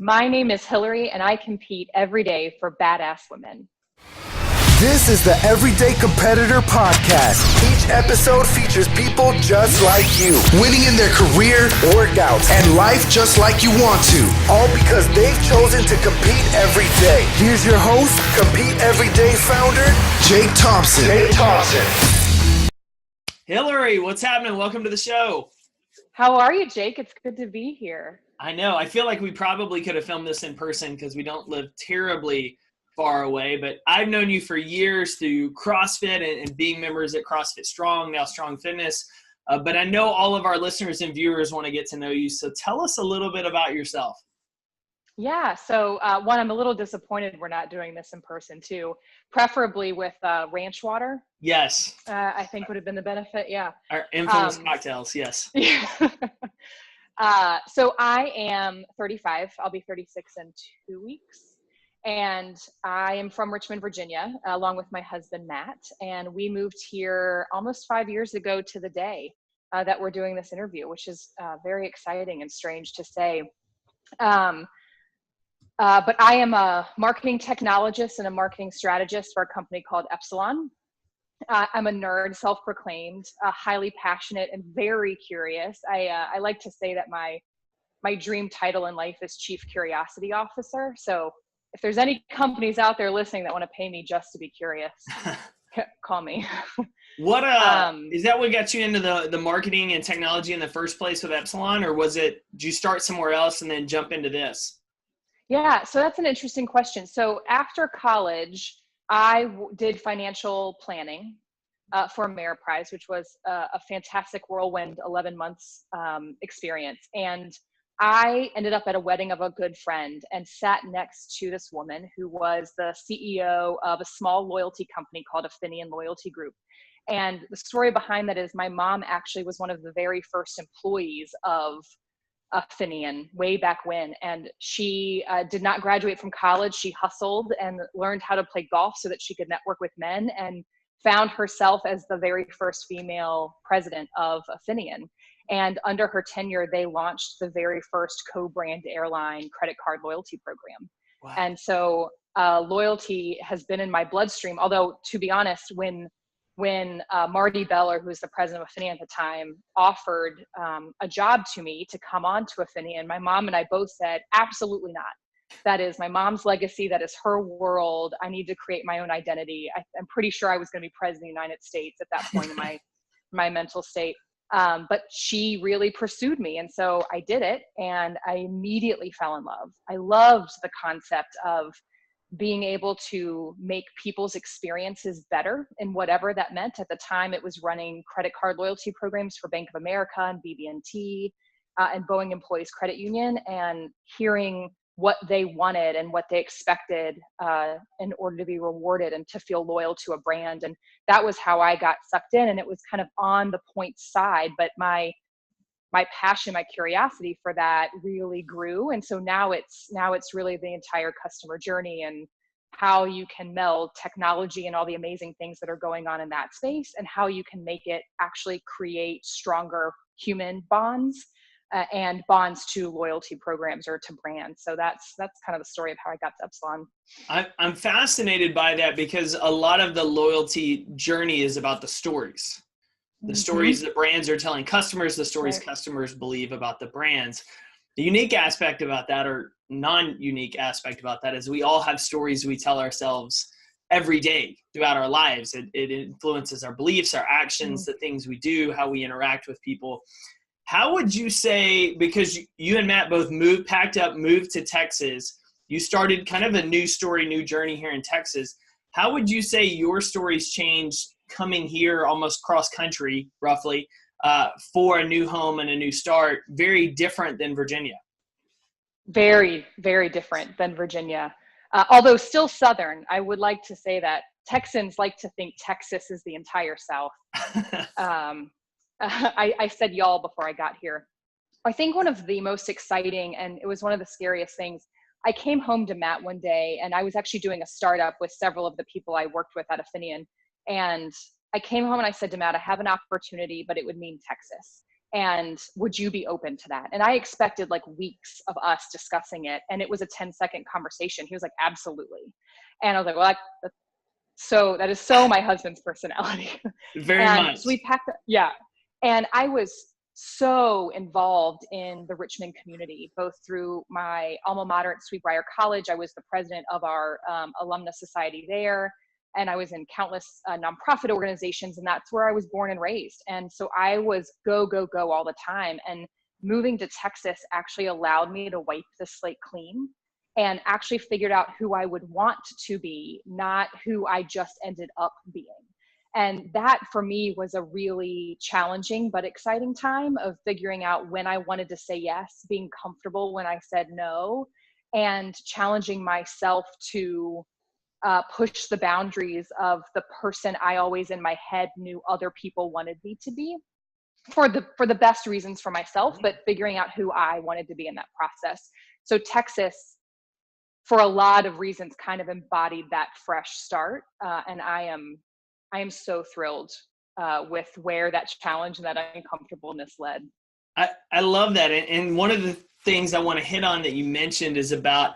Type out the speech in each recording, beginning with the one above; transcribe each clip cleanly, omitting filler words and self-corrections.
My name is Hilary, and I compete every day for badass women. This is the Everyday Competitor Podcast. Each episode features people just like you, winning in their career, workouts, and life just like you want to. All because they've chosen to compete every day. Here's your host, Compete Everyday founder, Jake Thompson. Hilary, what's happening? Welcome to the show. How are you, Jake? It's good to be here. I know. I feel like we probably could have filmed this in person because we don't live terribly far away, but I've known you for years through CrossFit and being members at CrossFit Strong, now Strong Fitness. But I know all of our listeners and viewers want to get to know you. So tell us a little bit about yourself. Yeah. So one, I'm a little disappointed we're not doing this in person too, preferably with ranch water. Yes. I think would have been the benefit. Yeah. Our infamous cocktails. Yes. So I am 35. I'll be 36 in 2 weeks. And I am from Richmond, Virginia, along with my husband, Matt. And we moved here almost 5 years ago to the day that we're doing this interview, which is very exciting and strange to say. But I am a marketing technologist and a marketing strategist for a company called Epsilon. I'm a nerd, self-proclaimed, highly passionate, and very curious. I like to say that my dream title in life is Chief Curiosity Officer. So if there's any companies out there listening that want to pay me just to be curious, call me. What is that what got you into the marketing and technology in the first place with Epsilon, or did you start somewhere else and then jump into this? Yeah, so that's an interesting question. So after college, I did financial planning for Ameriprise, which was a fantastic whirlwind 11 months experience. And I ended up at a wedding of a good friend and sat next to this woman who was the CEO of a small loyalty company called Affinion Loyalty Group. And the story behind that is my mom actually was one of the very first employees of Affinion way back when. And she did not graduate from college. She hustled and learned how to play golf so that she could network with men, and found herself as the very first female president of Affinion. And under her tenure, they launched the very first co-brand airline credit card loyalty program. Wow. And so loyalty has been in my bloodstream. Although, to be honest, when Marty Beller, who was the president of Affinion at the time, offered a job to me to come on to Affinion, my mom and I both said, absolutely not. That is my mom's legacy. That is her world. I need to create my own identity. I'm pretty sure I was going to be president of the United States at that point in my mental state. But she really pursued me. And so I did it, and I immediately fell in love. I loved the concept of being able to make people's experiences better, and whatever that meant. At the time, it was running credit card loyalty programs for Bank of America and BB&T and Boeing Employees Credit Union, and hearing what they wanted and what they expected in order to be rewarded and to feel loyal to a brand. And that was how I got sucked in. And it was kind of on the point side, but my passion, my curiosity for that really grew. And so now it's really the entire customer journey and how you can meld technology and all the amazing things that are going on in that space, and how you can make it actually create stronger human bonds and bonds to loyalty programs or to brands. So that's kind of the story of how I got to Epsilon. I'm fascinated by that because a lot of the loyalty journey is about the stories. The stories that brands are telling customers, the stories customers believe about the brands. The unique aspect about that, or non-unique aspect about that, is we all have stories we tell ourselves every day throughout our lives. It influences our beliefs, our actions, the things we do, how we interact with people. How would you say, because you and Matt both packed up, moved to Texas, you started kind of a new story, new journey here in Texas. How would you say your stories changed coming here almost cross country, roughly, for a new home and a new start, very different than Virginia? Very, very different than Virginia. Although still Southern, I would like to say that Texans like to think Texas is the entire South. I said y'all before I got here. I think one of the most exciting, and it was one of the scariest things, I came home to Matt one day, and I was actually doing a startup with several of the people I worked with at Affinion. And I came home and I said to Matt, I have an opportunity, but it would mean Texas. And would you be open to that? And I expected like weeks of us discussing it. And it was a 10-second conversation. He was like, absolutely. And I was like, well, that is so my husband's personality. Very And much. so we packed up, yeah. And I was so involved in the Richmond community, both through my alma mater at Sweetbriar College. I was the president of our alumnus society there. And I was in countless nonprofit organizations, and that's where I was born and raised. And so I was go, go, go all the time. And moving to Texas actually allowed me to wipe the slate clean and actually figured out who I would want to be, not who I just ended up being. And that for me was a really challenging but exciting time of figuring out when I wanted to say yes, being comfortable when I said no, and challenging myself to push the boundaries of the person I always in my head knew other people wanted me to be for the best reasons for myself, but figuring out who I wanted to be in that process. So Texas, for a lot of reasons, kind of embodied that fresh start. And I am so thrilled with where that challenge and that uncomfortableness led. I love that. And one of the things I want to hit on that you mentioned is about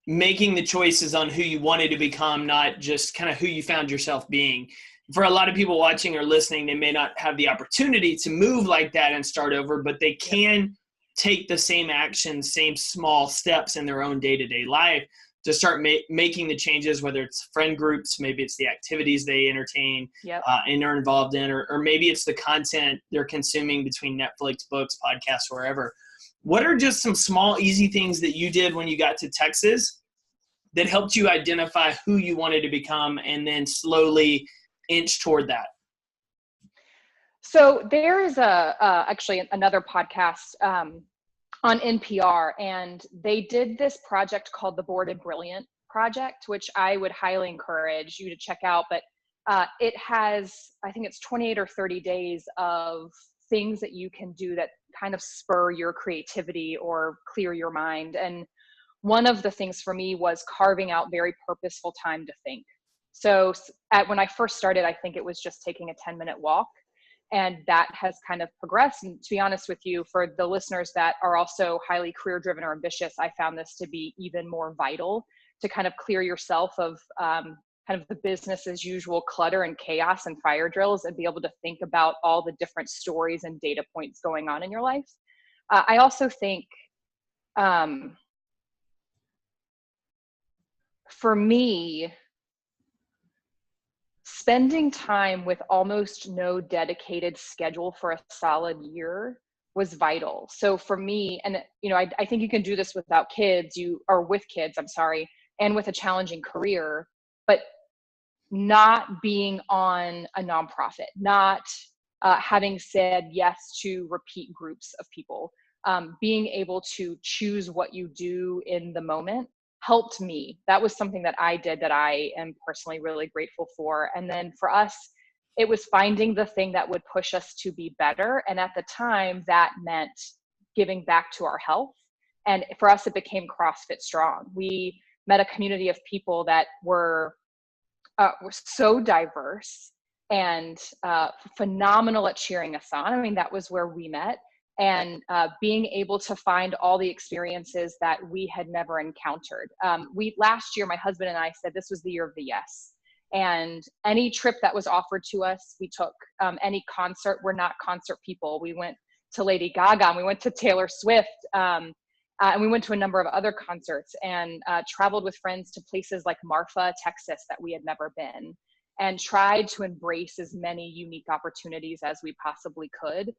making the choices on who you wanted to become, not just kind of who you found yourself being. For a lot of people watching or listening, they may not have the opportunity to move like that and start over, but they can take the same actions, same small steps in their own day-to-day life to start making the changes, whether it's friend groups, maybe it's the activities they entertain and are involved in, or maybe it's the content they're consuming between Netflix, books, podcasts, wherever. What are just some small, easy things that you did when you got to Texas that helped you identify who you wanted to become and then slowly inch toward that? So there is actually another podcast on NPR, and they did this project called the Bored and Brilliant Project, which I would highly encourage you to check out. But it has, I think it's 28 or 30 days of things that you can do that kind of spur your creativity or clear your mind. And one of the things for me was carving out very purposeful time to think. So when I first started, I think it was just taking a 10-minute walk. And that has kind of progressed. And to be honest with you, for the listeners that are also highly career driven or ambitious, I found this to be even more vital to kind of clear yourself of kind of the business as usual clutter and chaos and fire drills, and be able to think about all the different stories and data points going on in your life. I also think for me, spending time with almost no dedicated schedule for a solid year was vital. So for me, and I think you can do this without kids, with kids, I'm sorry, and with a challenging career, but not being on a nonprofit, not having said yes to repeat groups of people, being able to choose what you do in the moment helped me. That was something that I did that I am personally really grateful for. And then for us, it was finding the thing that would push us to be better. And at the time, that meant giving back to our health. And for us, it became CrossFit Strong. We met a community of people that were so diverse and phenomenal at cheering us on. I mean, that was where we met. And being able to find all the experiences that we had never encountered. Last year, my husband and I said this was the year of the yes. And any trip that was offered to us, we took. Any concert, we're not concert people. We went to Lady Gaga, and we went to Taylor Swift, and we went to a number of other concerts, and traveled with friends to places like Marfa, Texas, that we had never been, and tried to embrace as many unique opportunities as we possibly could.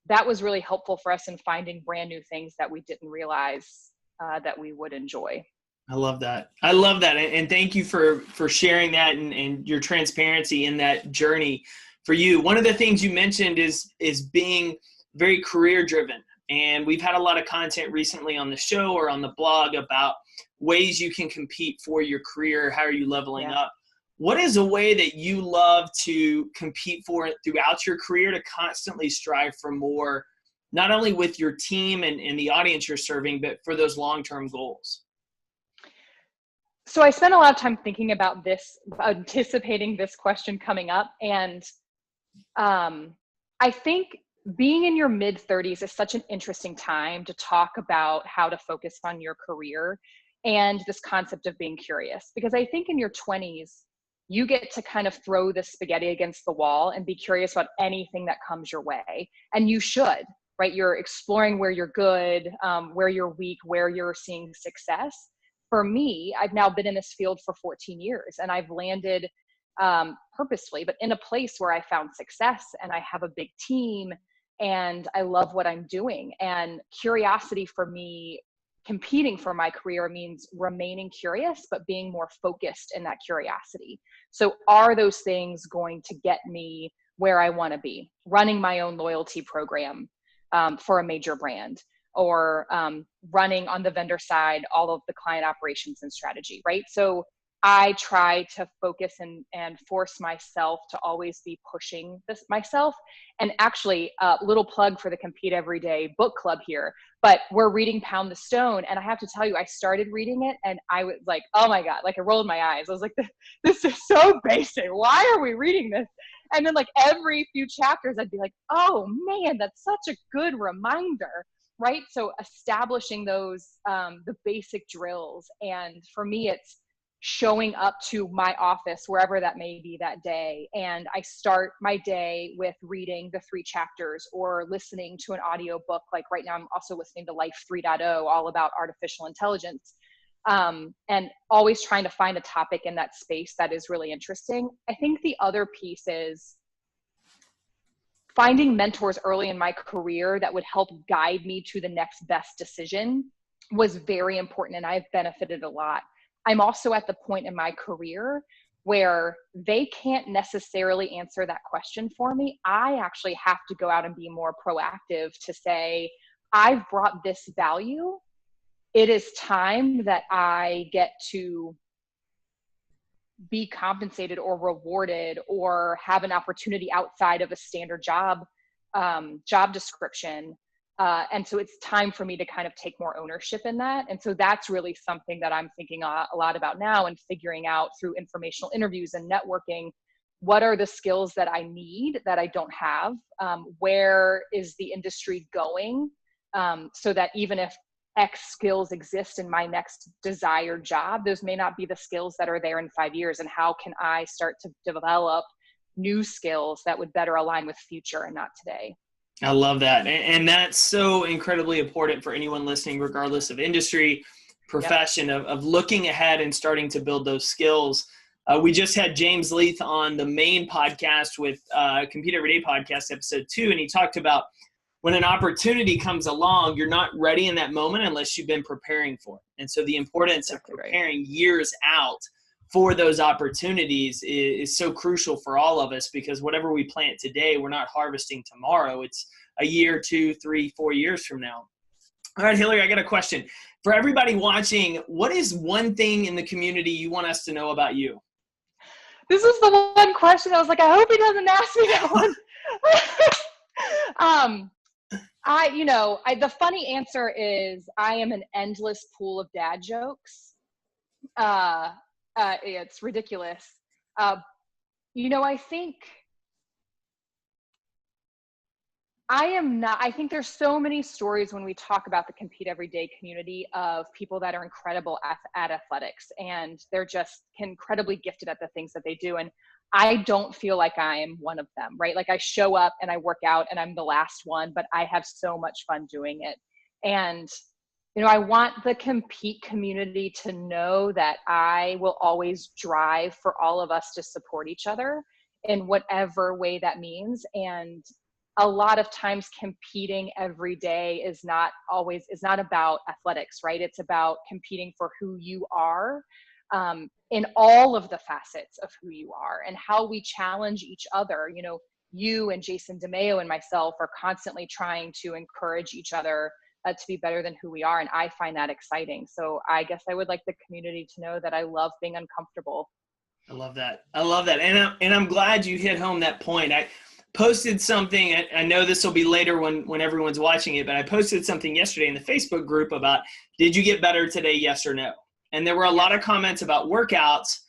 That was really helpful for us in finding brand new things that we didn't realize that we would enjoy. I love that. And thank you for sharing that and your transparency in that journey for you. One of the things you mentioned is being very career driven. And we've had a lot of content recently on the show or on the blog about ways you can compete for your career. How are you leveling up? What is a way that you love to compete for throughout your career to constantly strive for more, not only with your team and the audience you're serving, but for those long-term goals? So I spent a lot of time thinking about this, anticipating this question coming up. And I think being in your mid 30s is such an interesting time to talk about how to focus on your career and this concept of being curious. Because I think in your 20s, you get to kind of throw the spaghetti against the wall and be curious about anything that comes your way. And you should, right? You're exploring where you're good, where you're weak, where you're seeing success. For me, I've now been in this field for 14 years and I've landed purposefully, but in a place where I found success and I have a big team and I love what I'm doing. And curiosity for me, competing for my career means remaining curious, but being more focused in that curiosity. So are those things going to get me where I want to be? Running my own loyalty program for a major brand, or running on the vendor side all of the client operations and strategy, right? So I try to focus and force myself to always be pushing this myself. And actually, a little plug for the Compete Everyday book club here, but we're reading Pound the Stone. And I have to tell you, I started reading it and I was like, oh my God, like I rolled my eyes. I was like, this is so basic. Why are we reading this? And then like every few chapters, I'd be like, oh man, that's such a good reminder, right? So establishing those, the basic drills. And for me, it's showing up to my office, wherever that may be that day. And I start my day with reading the 3 chapters or listening to an audio book. Like right now, I'm also listening to Life 3.0, all about artificial intelligence. And always trying to find a topic in that space that is really interesting. I think the other piece is finding mentors early in my career that would help guide me to the next best decision was very important. And I've benefited a lot. I'm also at the point in my career where they can't necessarily answer that question for me. I actually have to go out and be more proactive to say, I've brought this value. It is time that I get to be compensated or rewarded or have an opportunity outside of a standard job description. And so it's time for me to kind of take more ownership in that. And so that's really something that I'm thinking a lot about now and figuring out through informational interviews and networking, what are the skills that I need that I don't have? Where is the industry going? So that even if X skills exist in my next desired job, those may not be the skills that are there in 5 years. And how can I start to develop new skills that would better align with future and not today? I love that. And that's so incredibly important for anyone listening, regardless of industry, profession, of looking ahead and starting to build those skills. We just had James Leith on the main podcast with Compete Everyday Podcast, episode 2, and he talked about when an opportunity comes along, you're not ready in that moment unless you've been preparing for it. And so the importance of preparing years out for those opportunities is so crucial for all of us, because whatever we plant today, we're not harvesting tomorrow. It's a year, 2, 3, 4 years from now. All right, Hilary, I got a question. For everybody watching, what is one thing in the community you want us to know about you? This is the one question I was like, I hope he doesn't ask me that one. The funny answer is I am an endless pool of dad jokes. It's ridiculous. I think there's so many stories when we talk about the Compete Everyday community of people that are incredible at athletics, and they're just incredibly gifted at the things that they do. And I don't feel like I am one of them, right? Like I show up and I work out and I'm the last one, but I have so much fun doing it. And I want the Compete community to know that I will always drive for all of us to support each other in whatever way that means. And a lot of times competing every day is not about athletics, right? It's about competing for who you are in all of the facets of who you are and how we challenge each other. You and Jason DeMeo and myself are constantly trying to encourage each other to be better than who we are. And I find that exciting. So I guess I would like the community to know that I love being uncomfortable. I love that. And I'm glad you hit home that point. I posted something, I know this will be later when everyone's watching it, but I posted something yesterday in the Facebook group about, did you get better today, yes or no? And there were a lot of comments about workouts,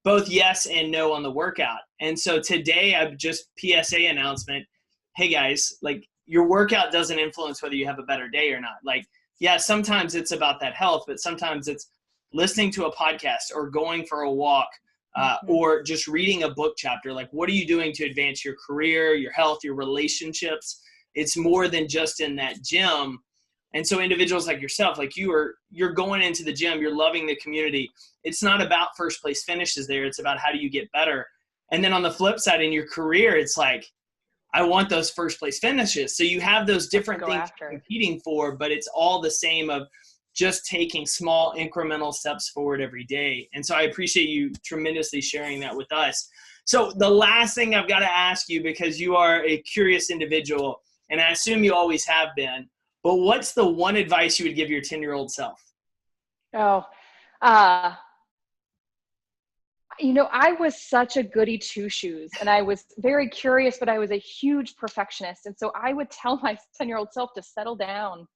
both yes and no on the workout. And so today I've just PSA announcement. Hey guys, like your workout doesn't influence whether you have a better day or not. Like, yeah, sometimes it's about that health, but sometimes it's listening to a podcast or going for a walk, or just reading a book chapter. Like, what are you doing to advance your career, your health, your relationships? It's more than just in that gym. And so individuals like yourself, like you're going into the gym, you're loving the community. It's not about first place finishes there. It's about how do you get better. And then on the flip side, in your career, it's like, I want those first place finishes. So you have those different things you're competing for, but it's all the same of just taking small incremental steps forward every day. And so I appreciate you tremendously sharing that with us. So the last thing I've got to ask you, because you are a curious individual, and I assume you always have been, but what's the one advice you would give your 10-year-old self? I was such a goody two-shoes, and I was very curious, but I was a huge perfectionist. And so I would tell my 10-year-old self to settle down,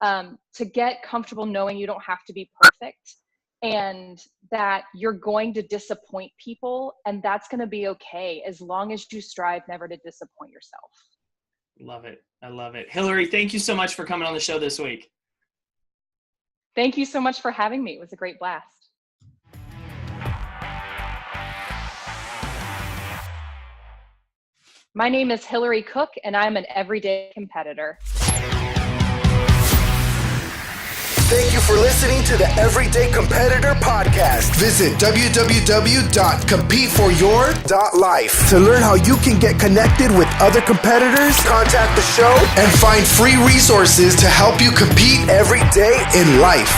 to get comfortable knowing you don't have to be perfect, and that you're going to disappoint people, and that's going to be okay as long as you strive never to disappoint yourself. Love it. I love it. Hilary, thank you so much for coming on the show this week. Thank you so much for having me. It was a great blast. My name is Hilary Cook, and I'm an everyday competitor. Thank you for listening to the Everyday Competitor Podcast. Visit www.competeforyour.life to learn how you can get connected with other competitors, contact the show, and find free resources to help you compete every day in life.